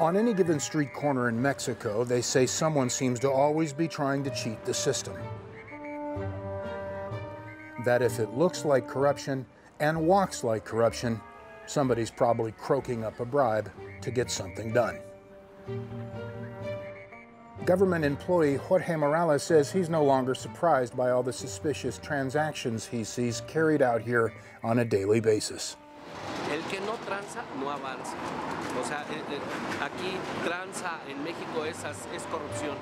On any given street corner in Mexico, they say someone seems to always be trying to cheat the system. That if it looks like corruption and walks like corruption, somebody's probably croaking up a bribe to get something done. Government employee Jorge Morales says he's no longer surprised by all the suspicious transactions he sees carried out here on a daily basis. El que no tranza, no avanza. O sea, aquí tranza en México es corrupción.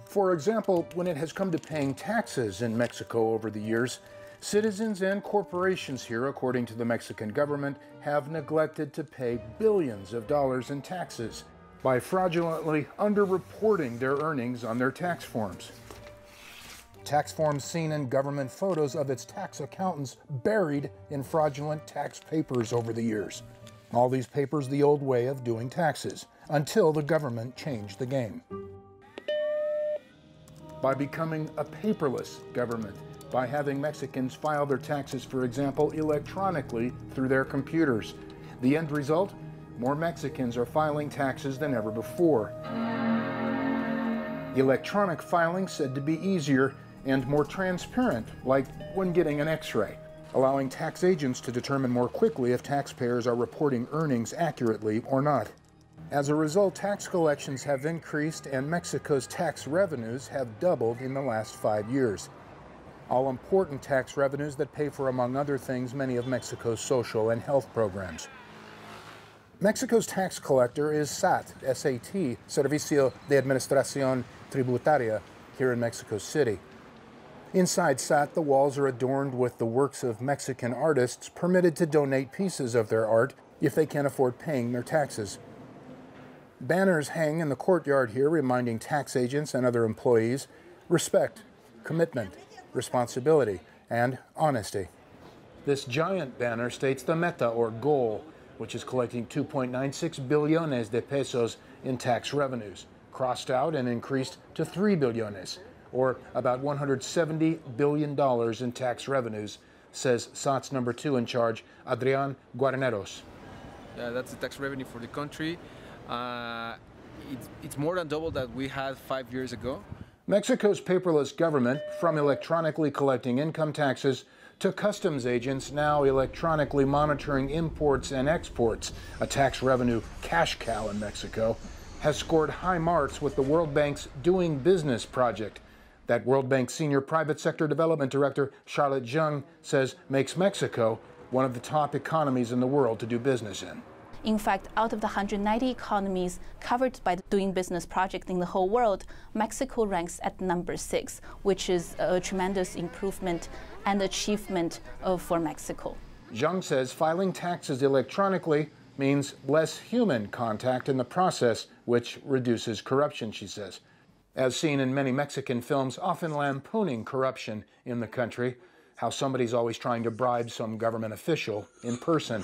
For example, when it has come to paying taxes in Mexico over the years, citizens and corporations here, according to the Mexican government, have neglected to pay billions of dollars in taxes by fraudulently underreporting their earnings on their tax forms. Tax forms seen in government photos of its tax accountants buried in fraudulent tax papers over the years. All these papers the old way of doing taxes, until the government changed the game. By becoming a paperless government, by having Mexicans file their taxes, for example, electronically through their computers. The end result? More Mexicans are filing taxes than ever before. Electronic filing said to be easier and more transparent, like when getting an X-ray, allowing tax agents to determine more quickly if taxpayers are reporting earnings accurately or not. As a result, tax collections have increased and Mexico's tax revenues have doubled in the last 5 years. All important tax revenues that pay for, among other things, many of Mexico's social and health programs. Mexico's tax collector is SAT, S-A-T, Servicio de Administración Tributaria, here in Mexico City. Inside SAT, the walls are adorned with the works of Mexican artists permitted to donate pieces of their art if they can't afford paying their taxes. Banners hang in the courtyard here reminding tax agents and other employees respect, commitment, responsibility, and honesty. This giant banner states the meta, or goal, which is collecting 2.96 billones de pesos in tax revenues, crossed out and increased to 3 billones, or about $170 billion in tax revenues, says SAT's number 2 in charge, Adrián Guarneros. That's the tax revenue for the country. It's more than double that we had 5 years ago. Mexico's paperless government, from electronically collecting income taxes to customs agents now electronically monitoring imports and exports, a tax revenue cash cow in Mexico, has scored high marks with the World Bank's Doing Business project. That World Bank Senior Private Sector Development Director, Charlotte Zhang, says makes Mexico one of the top economies in the world to do business in. In fact, out of the 190 economies covered by the Doing Business project in the whole world, Mexico ranks at number 6, which is a tremendous improvement and achievement for Mexico. Zhang says filing taxes electronically means less human contact in the process, which reduces corruption, she says. As seen in many Mexican films, often lampooning corruption in the country, how somebody's always trying to bribe some government official in person.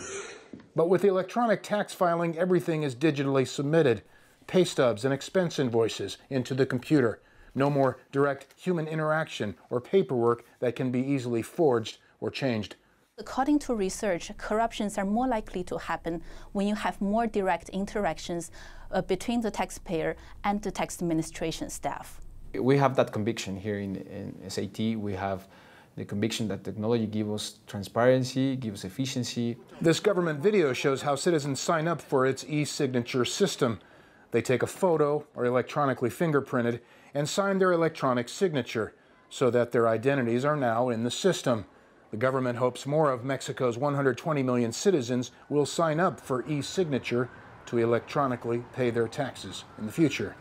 But with electronic tax filing, everything is digitally submitted. Pay stubs and expense invoices into the computer. No more direct human interaction or paperwork that can be easily forged or changed. According to research, corruptions are more likely to happen when you have more direct interactions between the taxpayer and the tax administration staff. We have that conviction here in SAT. We have the conviction that technology gives us transparency, gives efficiency. This government video shows how citizens sign up for its e-signature system. They take a photo, or electronically fingerprinted, and sign their electronic signature so that their identities are now in the system. The government hopes more of Mexico's 120 million citizens will sign up for e-signature to electronically pay their taxes in the future.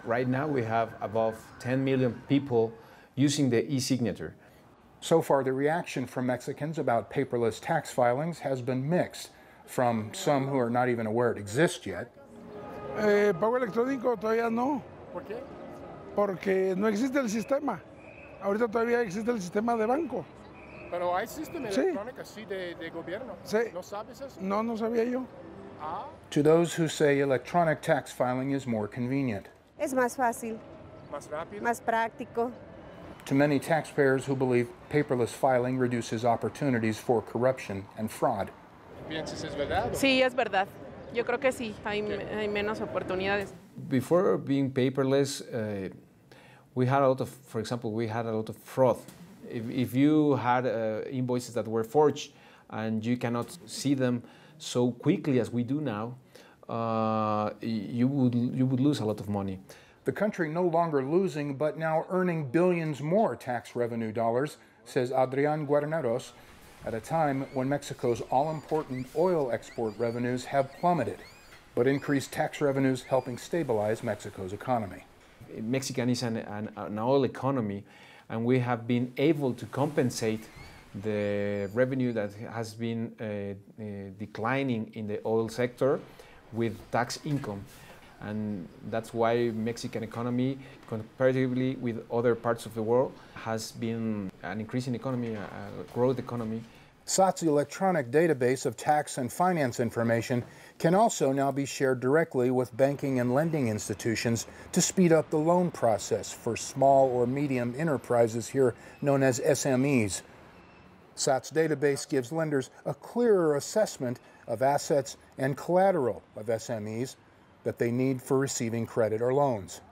Right now we have above 10 million people using the e-signature. So far, the reaction from Mexicans about paperless tax filings has been mixed, from some who are not even aware it exists yet. Pago electrónico todavía no. ¿Por qué? Porque no existe el sistema. Ahorita todavía existe el sistema de banco. Pero hay sistema electrónico así de gobierno. Sí. ¿No sabes eso? No, no sabía yo. Ah. To those who say electronic tax filing is more convenient. Es más fácil. Más rápido. Más práctico. To many taxpayers who believe paperless filing reduces opportunities for corruption and fraud. Sí, es verdad. Yo creo que sí, hay menos oportunidades. Before being paperless, we had a lot of, for example, we had a lot of fraud. If you had invoices that were forged and you cannot see them so quickly as we do now, you would lose a lot of money. The country no longer losing, but now earning billions more tax revenue dollars, says Adrián Guarneros, at a time when Mexico's all-important oil export revenues have plummeted, but increased tax revenues helping stabilize Mexico's economy. Mexico is an oil economy, and we have been able to compensate the revenue that has been declining in the oil sector with tax income. And that's why Mexican economy, comparatively with other parts of the world, has been an increasing economy, a growth economy. SAT's electronic database of tax and finance information can also now be shared directly with banking and lending institutions to speed up the loan process for small or medium enterprises here known as SMEs. SAT's database gives lenders a clearer assessment of assets and collateral of SMEs that they need for receiving credit or loans.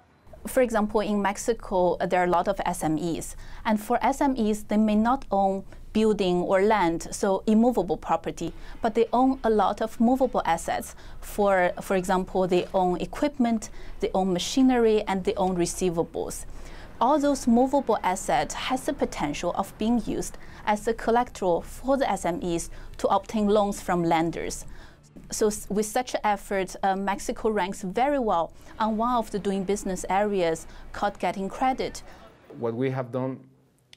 For example, in Mexico, there are a lot of SMEs. And for SMEs, they may not own building or land, so immovable property, but they own a lot of movable assets. For example, they own equipment, they own machinery, and they own receivables. All those movable assets has the potential of being used as a collateral for the SMEs to obtain loans from lenders. So with such an effort, Mexico ranks very well on one of the doing business areas called getting credit. What we have done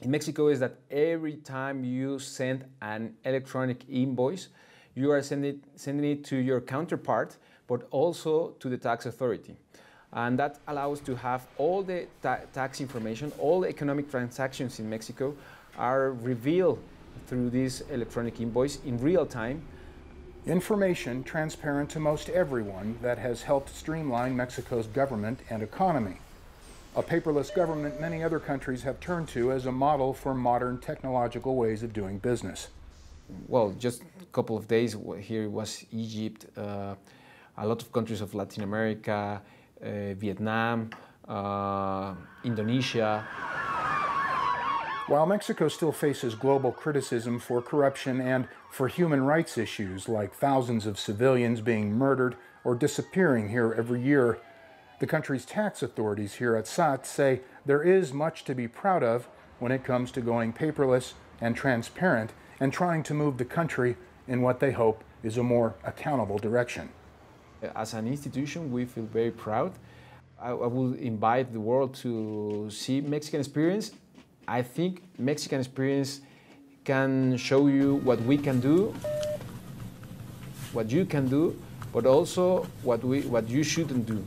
in Mexico is that every time you send an electronic invoice, you are sending it to your counterpart, but also to the tax authority. And that allows to have all the tax information, all the economic transactions in Mexico are revealed through this electronic invoice in real time. Information transparent to most everyone that has helped streamline Mexico's government and economy. A paperless government many other countries have turned to as a model for modern technological ways of doing business. Well, just a couple of days here was Egypt, a lot of countries of Latin America, Vietnam, Indonesia. While Mexico still faces global criticism for corruption and for human rights issues like thousands of civilians being murdered or disappearing here every year, the country's tax authorities here at SAT say there is much to be proud of when it comes to going paperless and transparent and trying to move the country in what they hope is a more accountable direction. As an institution, we feel very proud. I will invite the world to see Mexican experience. I think Mexican experience can show you what we can do, what you can do, but also what you shouldn't do.